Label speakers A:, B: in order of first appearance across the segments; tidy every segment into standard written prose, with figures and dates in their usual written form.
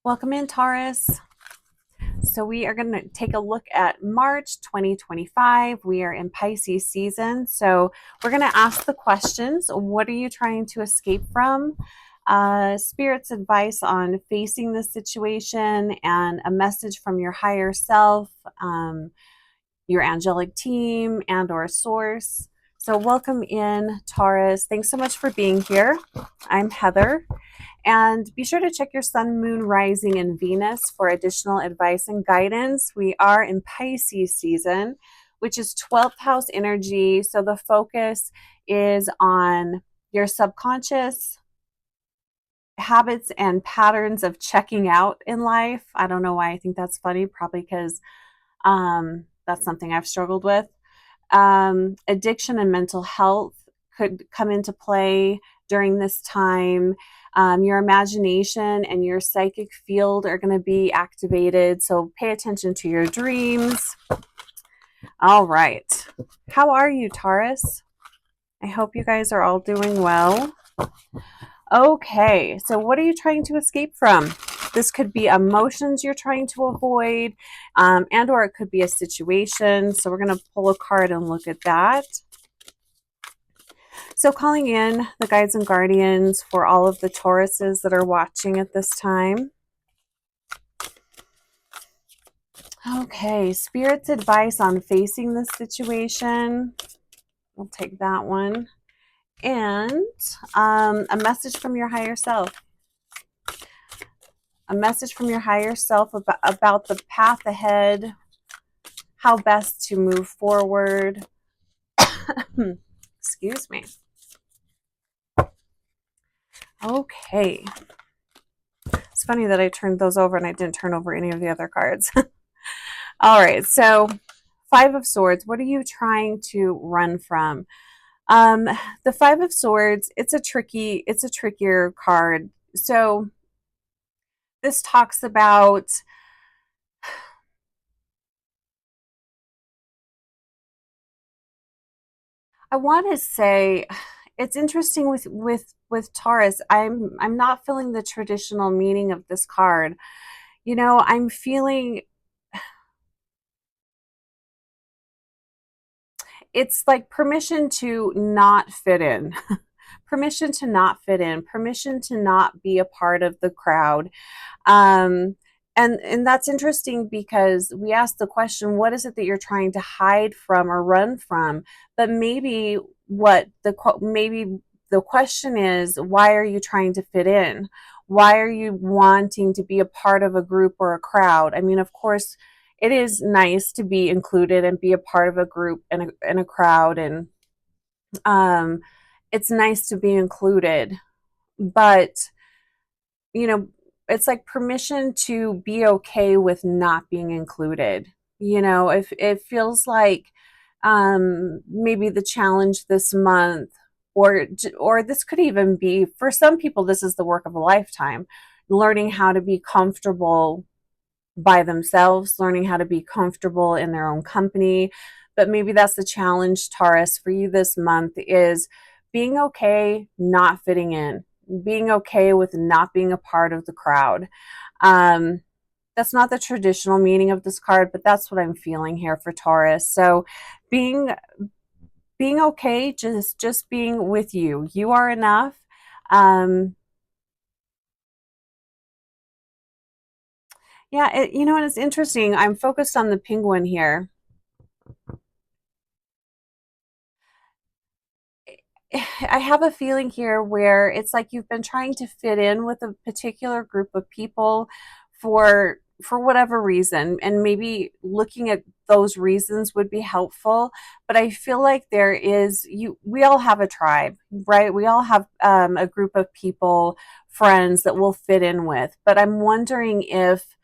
A: Welcome in, Taurus. So we are going to take a look at March 2025. We are in Pisces season. So we're going to ask the questions. What are you trying to escape from? Spirit's advice on facing this situation and a message from your higher self, your angelic team, and or source. So welcome in, Taurus. Thanks so much for being here. I'm Heather. And be sure to check your sun, moon, rising, and Venus for additional advice and guidance. We are in Pisces season, which is 12th house energy. So the focus is on your subconscious habits and patterns of checking out in life. I don't know why I think that's funny, probably because that's something I've struggled with. Addiction and mental health could come into play during this time. Your imagination and your psychic field are going to be activated, so pay attention to your dreams. All right. How are you, Taurus? I hope you guys are all doing well. Okay, so what are you trying to escape from? This could be emotions you're trying to avoid, and or it could be a situation. So we're going to pull a card and look at that. So calling in the guides and guardians for all of the Tauruses that are watching at this time. Okay, Spirit's advice on facing this situation. We'll take that one. And a message from your higher self. A message from your higher self about the path ahead, how best to move forward. Excuse me. Okay. It's funny that I turned those over and I didn't turn over any of the other cards. All right, so Five of Swords. What are you trying to run from? The Five of Swords, it's a trickier card. So this talks about I want to say it's interesting with Taurus. I'm not feeling the traditional meaning of this card. You know, I'm feeling it's like permission to not fit in. Permission to not fit in, permission to not be a part of the crowd. And that's interesting because we asked the question, what is it that you're trying to hide from or run from? But maybe maybe the question is, why are you trying to fit in? Why are you wanting to be a part of a group or a crowd? I mean, of course, it is nice to be included and be a part of a group and a crowd, and it's nice to be included, but you know, it's like permission to be okay with not being included. You know, if it feels like maybe the challenge this month, or this could even be for some people, this is the work of a lifetime, learning how to be comfortable by themselves, learning how to be comfortable in their own company. But maybe that's the challenge, Taurus, for you this month is being okay not fitting in, being okay with not being a part of the crowd. That's not the traditional meaning of this card, but that's what I'm feeling here for Taurus. So being okay, just being with you. You are enough. Yeah, you know, and it's interesting. I'm focused on the penguin here. I have a feeling here where it's like you've been trying to fit in with a particular group of people for whatever reason, and maybe looking at those reasons would be helpful. But I feel like we all have a tribe, right? We all have a group of people, friends that we'll fit in with. But I'm wondering if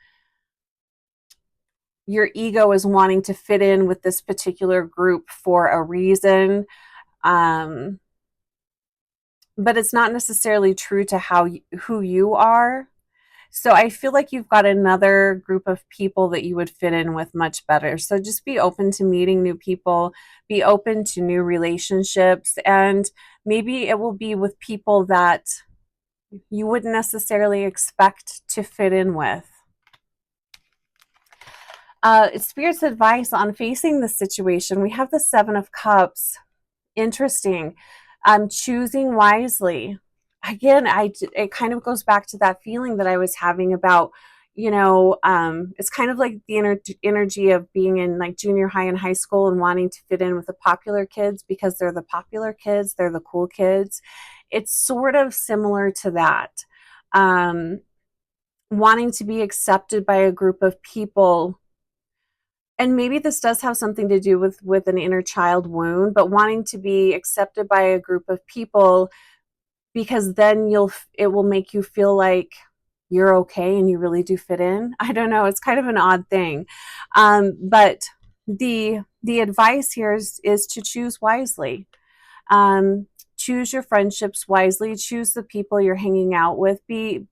A: your ego is wanting to fit in with this particular group for a reason. But it's not necessarily true to who you are. So I feel like you've got another group of people that you would fit in with much better. So just be open to meeting new people, be open to new relationships, and maybe it will be with people that you wouldn't necessarily expect to fit in with. Spirit's advice on facing the situation. We have the Seven of Cups. Interesting. Choosing wisely. Again, it kind of goes back to that feeling that I was having about, it's kind of like the energy of being in like junior high and high school and wanting to fit in with the popular kids because they're the popular kids, they're the cool kids. It's sort of similar to that. Wanting to be accepted by a group of people, and maybe this does have something to do with an inner child wound, but wanting to be accepted by a group of people because then it will make you feel like you're okay and you really do fit in. I don't know, it's kind of an odd thing. But the advice here is to choose wisely. Choose your friendships wisely, choose the people you're hanging out with, be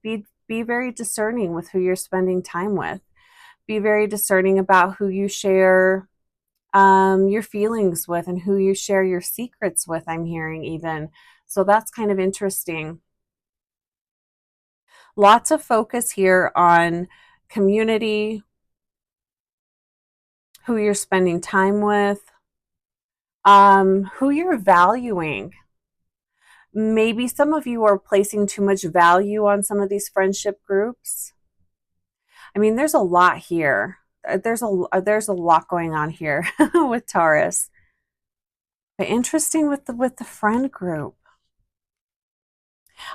A: very discerning with who you're spending time with. Be very discerning about who you share your feelings with and who you share your secrets with, I'm hearing even. So that's kind of interesting. Lots of focus here on community, who you're spending time with, who you're valuing. Maybe some of you are placing too much value on some of these friendship groups. I mean, there's a lot here. There's a lot going on here with Taurus. But interesting with the friend group.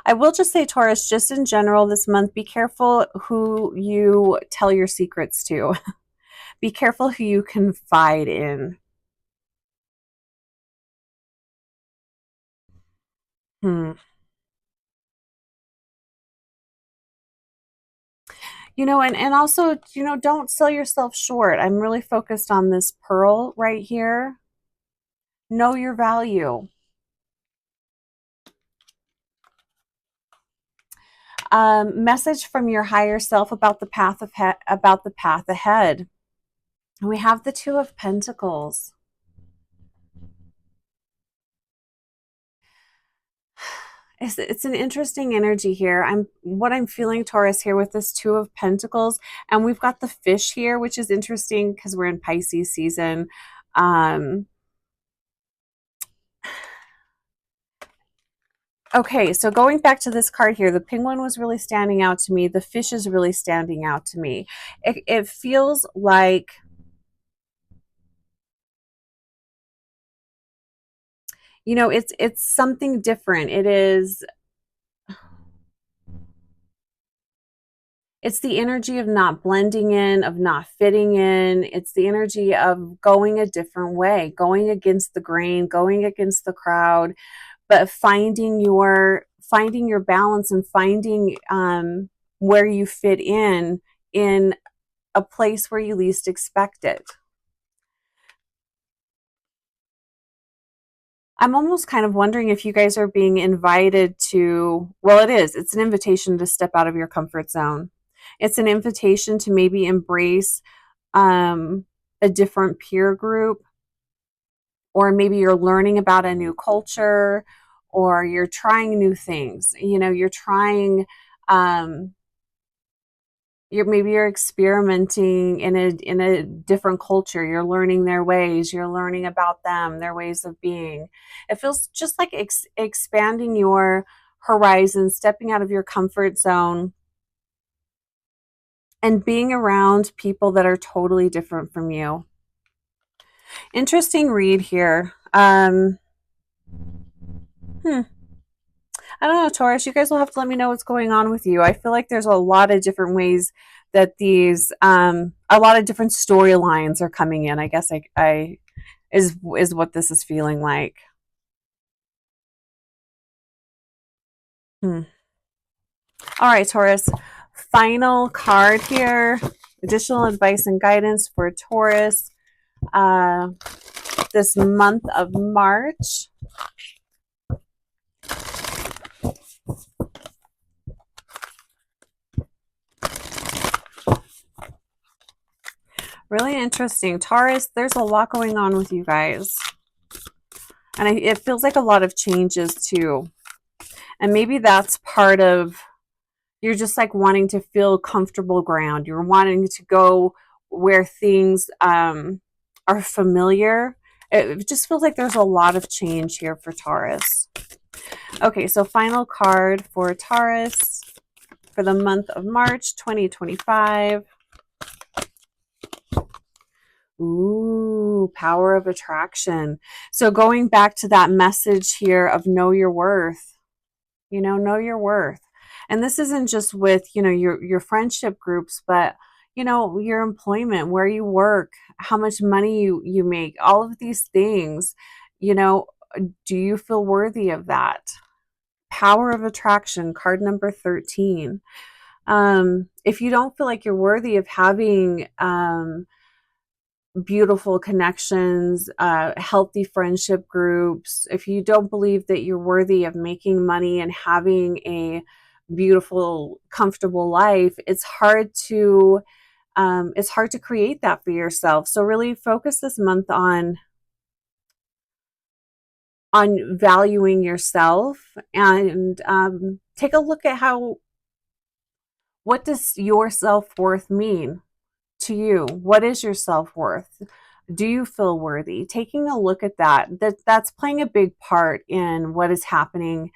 A: I will just say, Taurus, just in general this month, be careful who you tell your secrets to. Be careful who you confide in. And also, don't sell yourself short. I'm really focused on this pearl right here. Know your value. Message from your higher self about the path ahead. We have the Two of Pentacles. It's an interesting energy here. What I'm feeling, Taurus, here with this Two of Pentacles, and we've got the fish here, which is interesting because we're in Pisces season. Okay, so going back to this card here, the penguin was really standing out to me. The fish is really standing out to me. It feels like it's something different. It's the energy of not blending in, of not fitting in. It's the energy of going a different way, going against the grain, going against the crowd, but finding your balance and finding where you fit in a place where you least expect it. I'm almost kind of wondering if you guys are being invited to, well, it's an invitation to step out of your comfort zone. It's an invitation to maybe embrace a different peer group, or maybe you're learning about a new culture, or you're trying new things. You're trying, you're experimenting in a different culture. You're learning their ways. You're learning about them, their ways of being. It feels just like expanding your horizon, stepping out of your comfort zone, and being around people that are totally different from you. Interesting read here. I don't know, Taurus, you guys will have to let me know what's going on with you. I feel like there's a lot of different ways that a lot of different storylines are coming in. I guess is what this is feeling like. All right, Taurus, final card here. Additional advice and guidance for Taurus this month of March. Really interesting. Taurus, there's a lot going on with you guys. And it feels like a lot of changes too. And maybe that's part of, you're just like wanting to feel comfortable ground. You're wanting to go where things are familiar. It just feels like there's a lot of change here for Taurus. Okay, so final card for Taurus for the month of March 2025. Ooh, power of attraction. So going back to that message here of know your worth, know your worth. And this isn't just with, your friendship groups, but, your employment, where you work, how much money you make, all of these things, do you feel worthy of that? Power of attraction, card number 13. If you don't feel like you're worthy of having, beautiful connections, healthy friendship groups, if you don't believe that you're worthy of making money and having a beautiful, comfortable life, it's hard to create that for yourself. So really focus this month on valuing yourself, and take a look at what does your self-worth mean to you? What is your self-worth? Do you feel worthy? Taking a look at that's playing a big part in what is happening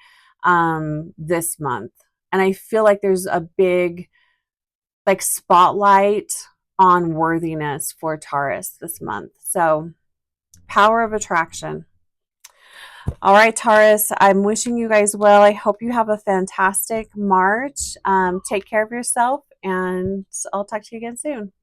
A: this month. And I feel like there's a big spotlight on worthiness for Taurus this month. So power of attraction. All right, Taurus, I'm wishing you guys well. I hope you have a fantastic March. Take care of yourself, and I'll talk to you again soon.